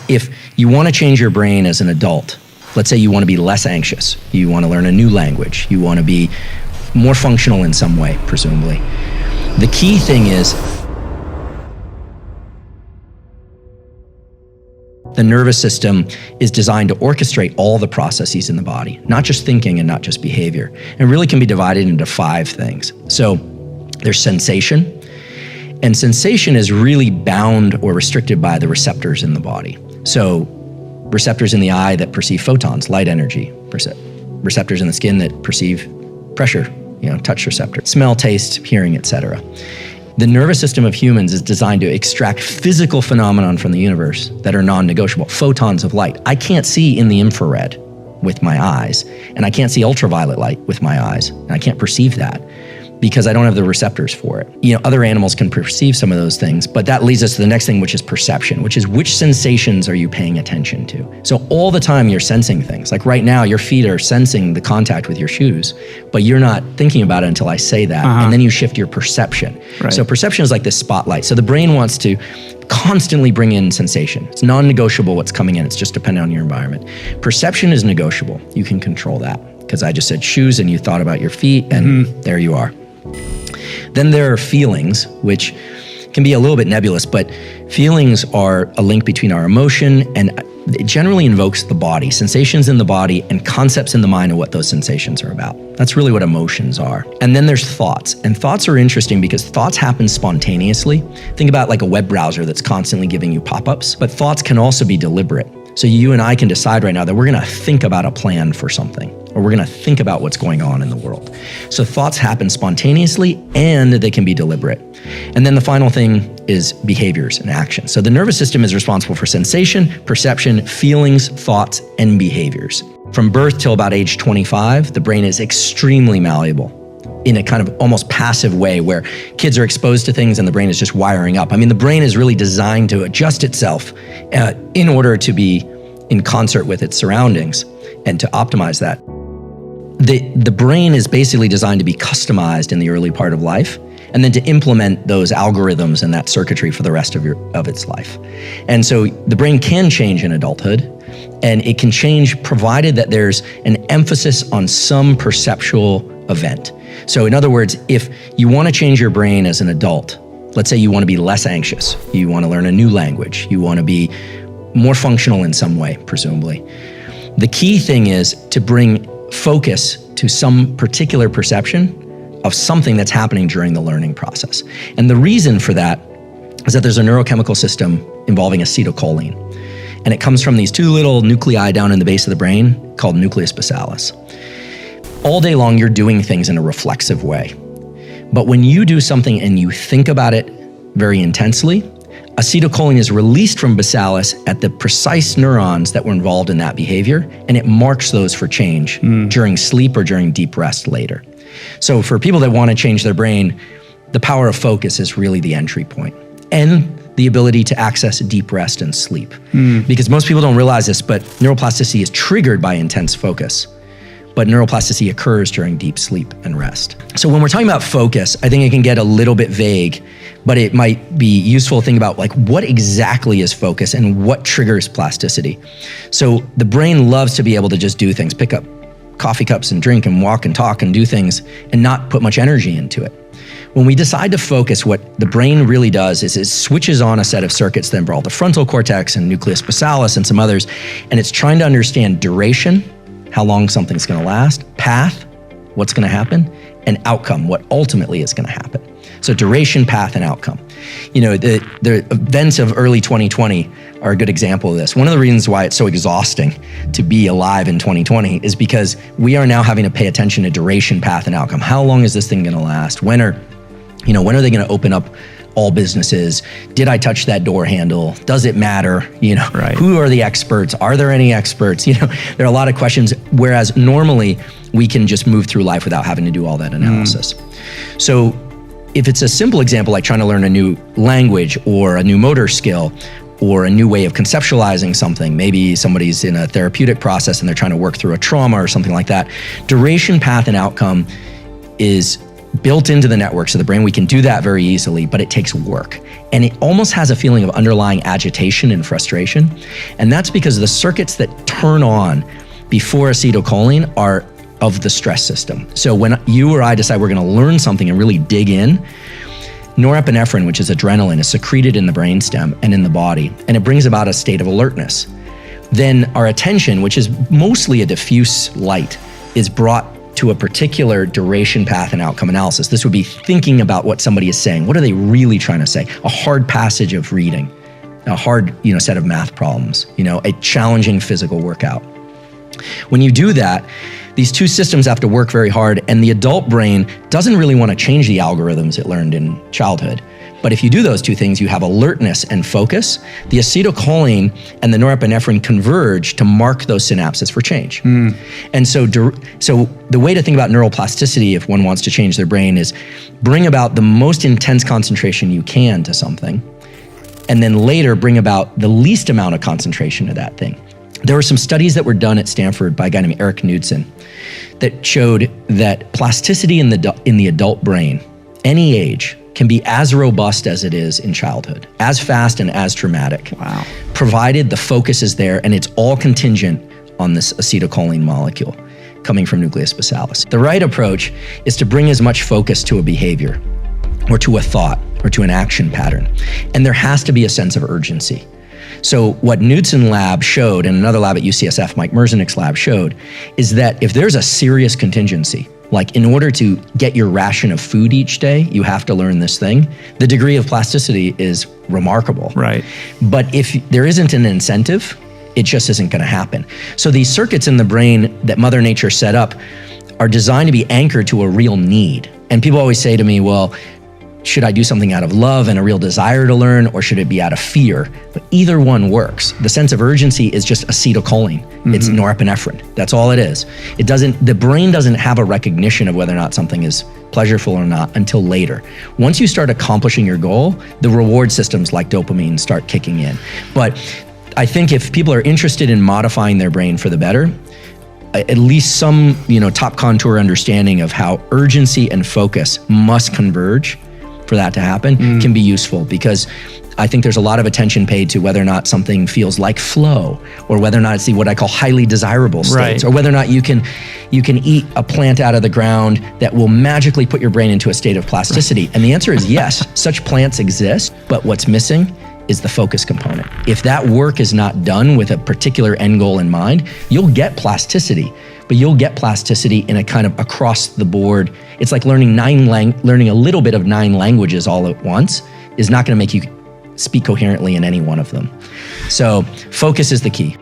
if you want to change your brain as an adult, let's say you want to be less anxious, you want to learn a new language, you want to be more functional in some way, presumably. The key thing is the nervous system is designed to orchestrate all the processes in the body, not just thinking and not just behavior. And really can be divided into 5 things. So there's sensation, and sensation is really bound or restricted by the receptors in the body. So receptors in the eye that perceive photons, light energy, receptors in the skin that perceive pressure, touch receptors, smell, taste, hearing, etc. The nervous system of humans is designed to extract physical phenomenon from the universe that are non-negotiable, photons of light. I can't see in the infrared with my eyes, and I can't see ultraviolet light with my eyes, and I can't perceive that because I don't have the receptors for it. Other animals can perceive some of those things, but that leads us to the next thing, which is perception, which is which sensations are you paying attention to? So all the time you're sensing things. Like right now, your feet are sensing the contact with your shoes, but you're not thinking about it until I say that, and then you shift your perception. Right. So perception is like this spotlight. So the brain wants to constantly bring in sensation. It's non-negotiable what's coming in. It's just dependent on your environment. Perception is negotiable. You can control that because I just said shoes and you thought about your feet and there you are. Then there are feelings, which can be a little bit nebulous, but feelings are a link between our emotion and it generally invokes the body, sensations in the body and concepts in the mind of what those sensations are about. That's really what emotions are. And then there's thoughts, and thoughts are interesting because thoughts happen spontaneously. Think about like a web browser that's constantly giving you pop-ups, but thoughts can also be deliberate. So you and I can decide right now that we're gonna think about a plan for something, or we're gonna think about what's going on in the world. So thoughts happen spontaneously and they can be deliberate. And then the final thing is behaviors and actions. So the nervous system is responsible for sensation, perception, feelings, thoughts, and behaviors. From birth till about age 25, the brain is extremely malleable in a kind of almost passive way where kids are exposed to things and the brain is just wiring up. I mean, the brain is really designed to adjust itself in order to be in concert with its surroundings and to optimize that. The brain is basically designed to be customized in the early part of life and then to implement those algorithms and that circuitry for the rest of its life. And so the brain can change in adulthood, and it can change provided that there's an emphasis on some perceptual event. So in other words, if you want to change your brain as an adult, let's say you want to be less anxious, you want to learn a new language, you want to be more functional in some way, presumably. The key thing is to bring focus to some particular perception of something that's happening during the learning process. And the reason for that is that there's a neurochemical system involving acetylcholine. And it comes from these 2 little nuclei down in the base of the brain called nucleus basalis. All day long, you're doing things in a reflexive way. But when you do something and you think about it very intensely, acetylcholine is released from basalis at the precise neurons that were involved in that behavior, and it marks those for change during sleep or during deep rest later. So for people that want to change their brain, the power of focus is really the entry point, and the ability to access deep rest and sleep. Because most people don't realize this, but neuroplasticity is triggered by intense focus. But neuroplasticity occurs during deep sleep and rest. So when we're talking about focus, I think it can get a little bit vague, but it might be useful to think about like what exactly is focus and what triggers plasticity. So the brain loves to be able to just do things, pick up coffee cups and drink and walk and talk and do things and not put much energy into it. When we decide to focus, what the brain really does is it switches on a set of circuits that involve the frontal cortex and nucleus basalis and some others, and it's trying to understand duration, how long something's gonna last, path, what's gonna happen, and outcome, what ultimately is gonna happen. So duration, path, and outcome. The events of early 2020 are a good example of this. One of the reasons why it's so exhausting to be alive in 2020 is because we are now having to pay attention to duration, path, and outcome. How long is this thing gonna last? When are they gonna open up all businesses? Did I touch that door handle? Does it matter? Right. Who are the experts? Are there any experts? There are a lot of questions, whereas normally we can just move through life without having to do all that analysis. So if it's a simple example, like trying to learn a new language or a new motor skill or a new way of conceptualizing something, maybe somebody's in a therapeutic process and they're trying to work through a trauma or something like that, duration, path, and outcome is built into the networks of the brain. We can do that very easily, but it takes work. And it almost has a feeling of underlying agitation and frustration. And that's because the circuits that turn on before acetylcholine are of the stress system. So when you or I decide we're going to learn something and really dig in, norepinephrine, which is adrenaline, is secreted in the brainstem and in the body, and it brings about a state of alertness. Then our attention, which is mostly a diffuse light, is brought to a particular duration, path, and outcome analysis. This would be thinking about what somebody is saying. What are they really trying to say? A hard passage of reading, a hard, set of math problems, a challenging physical workout. When you do that, these two systems have to work very hard, and the adult brain doesn't really want to change the algorithms it learned in childhood. But if you do those two things, you have alertness and focus. The acetylcholine and the norepinephrine converge to mark those synapses for change. And so the way to think about neuroplasticity, if one wants to change their brain, is bring about the most intense concentration you can to something, and then later bring about the least amount of concentration of that thing. There were some studies that were done at Stanford by a guy named Eric Knudsen that showed that plasticity in the adult brain, any age, can be as robust as it is in childhood, as fast and as traumatic. Wow. Provided the focus is there, and it's all contingent on this acetylcholine molecule coming from nucleus basalis. The right approach is to bring as much focus to a behavior or to a thought or to an action pattern. And there has to be a sense of urgency. So what Knudsen lab showed, and another lab at UCSF, Mike Merzenich lab showed, is that if there's a serious contingency, like in order to get your ration of food each day, you have to learn this thing, the degree of plasticity is remarkable. Right. But if there isn't an incentive, it just isn't going to happen. So these circuits in the brain that Mother Nature set up are designed to be anchored to a real need. And people always say to me, well, should I do something out of love and a real desire to learn, or should it be out of fear? But either one works. The sense of urgency is just acetylcholine. It's norepinephrine. That's all it is. The brain doesn't have a recognition of whether or not something is pleasurable or not until later. Once you start accomplishing your goal, the reward systems like dopamine start kicking in. But I think if people are interested in modifying their brain for the better, at least some, top contour understanding of how urgency and focus must converge for that to happen can be useful, because I think there's a lot of attention paid to whether or not something feels like flow, or whether or not it's what I call highly desirable states, or whether or not you can eat a plant out of the ground that will magically put your brain into a state of plasticity. And the answer is yes, such plants exist, but what's missing is the focus component. If that work is not done with a particular end goal in mind, you'll get plasticity, but you'll get plasticity in a kind of across the board. It's like learning a little bit of 9 languages all at once is not going to make you speak coherently in any one of them. So focus is the key.